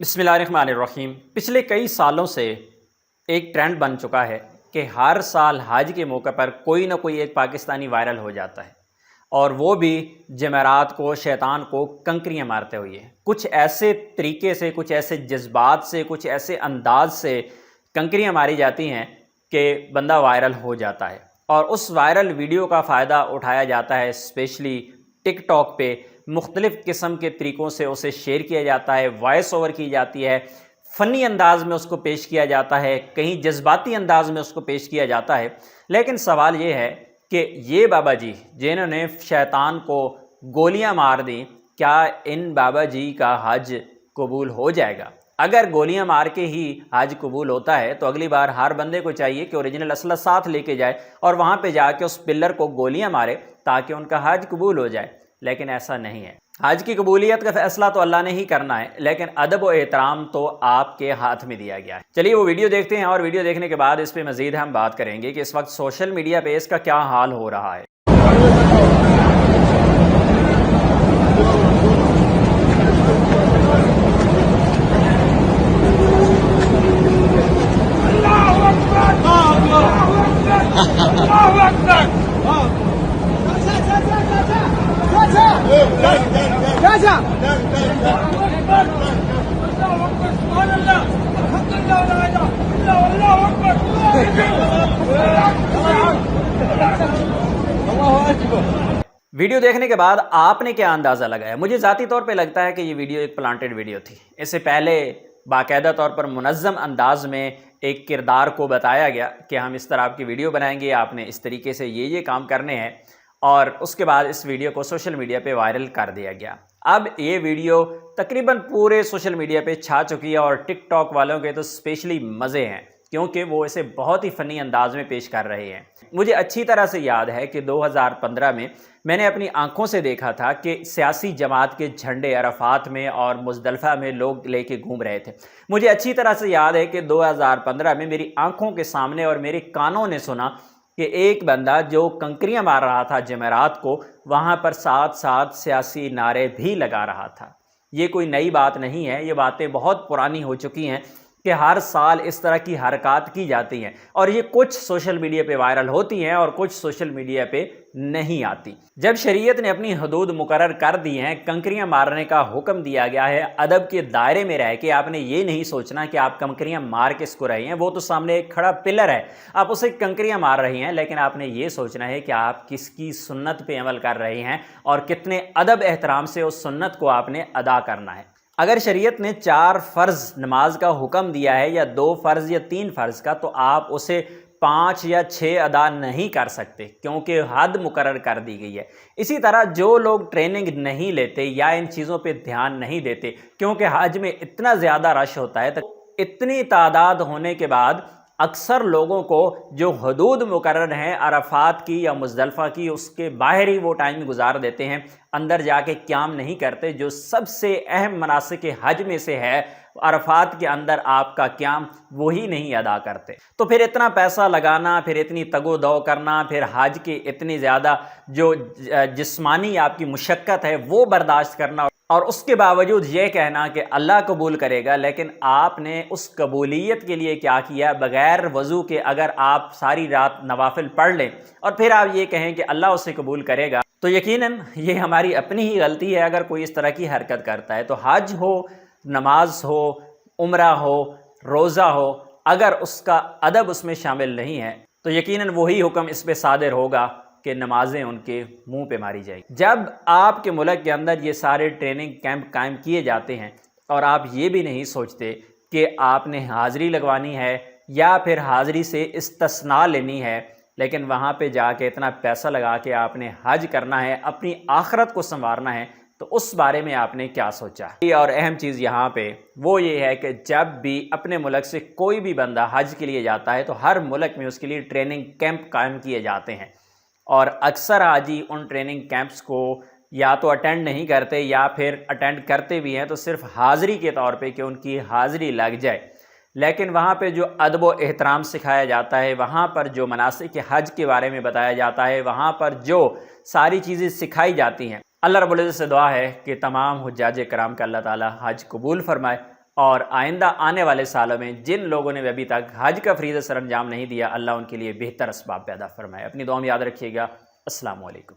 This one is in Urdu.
بسم اللہ الرحمن الرحیم۔ پچھلے کئی سالوں سے ایک ٹرینڈ بن چکا ہے کہ ہر سال حج کے موقع پر کوئی نہ کوئی ایک پاکستانی وائرل ہو جاتا ہے، اور وہ بھی جمعرات کو شیطان کو کنکریاں مارتے ہوئے، کچھ ایسے طریقے سے، کچھ ایسے جذبات سے، کچھ ایسے انداز سے کنکریاں ماری جاتی ہیں کہ بندہ وائرل ہو جاتا ہے، اور اس وائرل ویڈیو کا فائدہ اٹھایا جاتا ہے اسپیشلی ٹک ٹاک پہ۔ مختلف قسم کے طریقوں سے اسے شیئر کیا جاتا ہے، وائس اوور کی جاتی ہے، فنی انداز میں اس کو پیش کیا جاتا ہے، کہیں جذباتی انداز میں اس کو پیش کیا جاتا ہے۔ لیکن سوال یہ ہے کہ یہ بابا جی جنہوں نے شیطان کو گولیاں مار دیں، کیا ان بابا جی کا حج قبول ہو جائے گا؟ اگر گولیاں مار کے ہی حج قبول ہوتا ہے تو اگلی بار ہر بندے کو چاہیے کہ اوریجنل اسلحہ ساتھ لے کے جائے اور وہاں پہ جا کے اس پلر کو گولیاں مارے تاکہ ان کا حج قبول ہو جائے۔ لیکن ایسا نہیں ہے۔ حج کی قبولیت کا فیصلہ تو اللہ نے ہی کرنا ہے، لیکن ادب و احترام تو آپ کے ہاتھ میں دیا گیا ہے۔ چلیے وہ ویڈیو دیکھتے ہیں، اور ویڈیو دیکھنے کے بعد اس پہ مزید ہم بات کریں گے کہ اس وقت سوشل میڈیا پہ اس کا کیا حال ہو رہا ہے۔ ویڈیو دیکھنے کے بعد آپ نے کیا اندازہ لگایا؟ مجھے ذاتی طور پہ لگتا ہے کہ یہ ویڈیو ایک پلانٹڈ ویڈیو تھی۔ اس سے پہلے باقاعدہ طور پر منظم انداز میں ایک کردار کو بتایا گیا کہ ہم اس طرح آپ کی ویڈیو بنائیں گے، آپ نے اس طریقے سے یہ کام کرنے ہیں، اور اس کے بعد اس ویڈیو کو سوشل میڈیا پہ وائرل کر دیا گیا۔ اب یہ ویڈیو تقریباً پورے سوشل میڈیا پہ چھا چکی ہے، اور ٹک ٹاک والوں کے تو اسپیشلی مزے ہیں کیونکہ وہ اسے بہت ہی فنی انداز میں پیش کر رہے ہیں۔ مجھے اچھی طرح سے یاد ہے کہ 2015 میں میں نے اپنی آنکھوں سے دیکھا تھا کہ سیاسی جماعت کے جھنڈے عرفات میں اور مزدلفہ میں لوگ لے کے گھوم رہے تھے۔ مجھے اچھی طرح سے یاد ہے کہ 2015 میں میری آنکھوں کے سامنے اور میرے کانوں نے سنا کہ ایک بندہ جو کنکریاں مار رہا تھا جمعرات کو، وہاں پر ساتھ ساتھ سیاسی نعرے بھی لگا رہا تھا۔ یہ کوئی نئی بات نہیں ہے، یہ باتیں بہت پرانی ہو چکی ہیں کہ ہر سال اس طرح کی حرکات کی جاتی ہیں، اور یہ کچھ سوشل میڈیا پہ وائرل ہوتی ہیں اور کچھ سوشل میڈیا پہ نہیں آتی۔ جب شریعت نے اپنی حدود مقرر کر دی ہیں، کنکریاں مارنے کا حکم دیا گیا ہے، ادب کے دائرے میں رہ کے آپ نے یہ نہیں سوچنا کہ آپ کنکریاں مار کس کو رہے ہیں، وہ تو سامنے ایک کھڑا پلر ہے، آپ اسے کنکریاں مار رہی ہیں، لیکن آپ نے یہ سوچنا ہے کہ آپ کس کی سنت پہ عمل کر رہے ہیں اور کتنے ادب احترام سے اس سنت کو آپ نے ادا کرنا ہے۔ اگر شریعت نے 4 فرض نماز کا حکم دیا ہے، یا 2 فرض یا 3 فرض کا، تو آپ اسے 5 یا 6 ادا نہیں کر سکتے کیونکہ حد مقرر کر دی گئی ہے۔ اسی طرح جو لوگ ٹریننگ نہیں لیتے یا ان چیزوں پہ دھیان نہیں دیتے، کیونکہ حج میں اتنا زیادہ رش ہوتا ہے، اتنی تعداد ہونے کے بعد اکثر لوگوں کو جو حدود مقرر ہیں عرفات کی یا مزدلفہ کی، اس کے باہر ہی وہ ٹائم گزار دیتے ہیں، اندر جا کے قیام نہیں کرتے، جو سب سے اہم مناسک حج میں سے ہے عرفات کے اندر آپ کا قیام، وہی نہیں ادا کرتے۔ تو پھر اتنا پیسہ لگانا، پھر اتنی تگ و دو کرنا، پھر حج کی اتنی زیادہ جو جسمانی آپ کی مشقت ہے وہ برداشت کرنا، اور اس کے باوجود یہ کہنا کہ اللہ قبول کرے گا، لیکن آپ نے اس قبولیت کے لیے کیا کیا؟ بغیر وضو کے اگر آپ ساری رات نوافل پڑھ لیں اور پھر آپ یہ کہیں کہ اللہ اسے قبول کرے گا، تو یقیناً یہ ہماری اپنی ہی غلطی ہے اگر کوئی اس طرح کی حرکت کرتا ہے۔ تو حج ہو، نماز ہو، عمرہ ہو، روزہ ہو، اگر اس کا ادب اس میں شامل نہیں ہے تو یقیناً وہی حکم اس پہ صادر ہوگا کہ نمازیں ان کے منہ پہ ماری جائیں۔ جب آپ کے ملک کے اندر یہ سارے ٹریننگ کیمپ قائم کیے جاتے ہیں اور آپ یہ بھی نہیں سوچتے کہ آپ نے حاضری لگوانی ہے یا پھر حاضری سے استثناء لینی ہے، لیکن وہاں پہ جا کے اتنا پیسہ لگا کے آپ نے حج کرنا ہے، اپنی آخرت کو سنوارنا ہے، تو اس بارے میں آپ نے کیا سوچا ہے؟ اور اہم چیز یہاں پہ وہ یہ ہے کہ جب بھی اپنے ملک سے کوئی بھی بندہ حج کے لیے جاتا ہے تو ہر ملک میں اس کے لیے ٹریننگ کیمپ قائم کیے جاتے ہیں، اور اکثر حاجی ان ٹریننگ کیمپس کو یا تو اٹینڈ نہیں کرتے، یا پھر اٹینڈ کرتے بھی ہیں تو صرف حاضری کے طور پہ کہ ان کی حاضری لگ جائے۔ لیکن وہاں پہ جو ادب و احترام سکھایا جاتا ہے، وہاں پر جو مناسک حج کے بارے میں بتایا جاتا ہے، وہاں پر جو ساری چیزیں سکھائی جاتی ہیں، اللہ رب العزت سے دعا ہے کہ تمام حجاج کرام کا اللہ تعالی حج قبول فرمائے، اور آئندہ آنے والے سالوں میں جن لوگوں نے ابھی تک حج کا فریضہ سر انجام نہیں دیا، اللہ ان کے لیے بہتر اسباب پیدا فرمائے۔ اپنی دعا میں یاد رکھیے گا۔ السلام علیکم۔